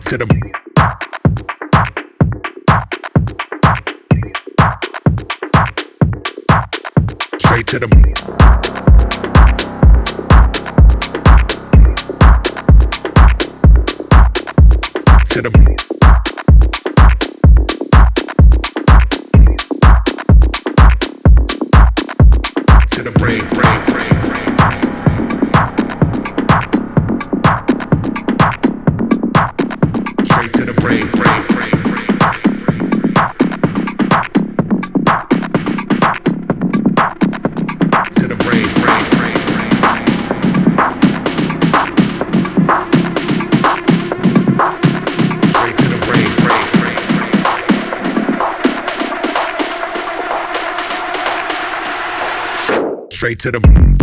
to the straight to the to the to the brain. Straight to the brain. To the brain. Straight to the brain. Straight to the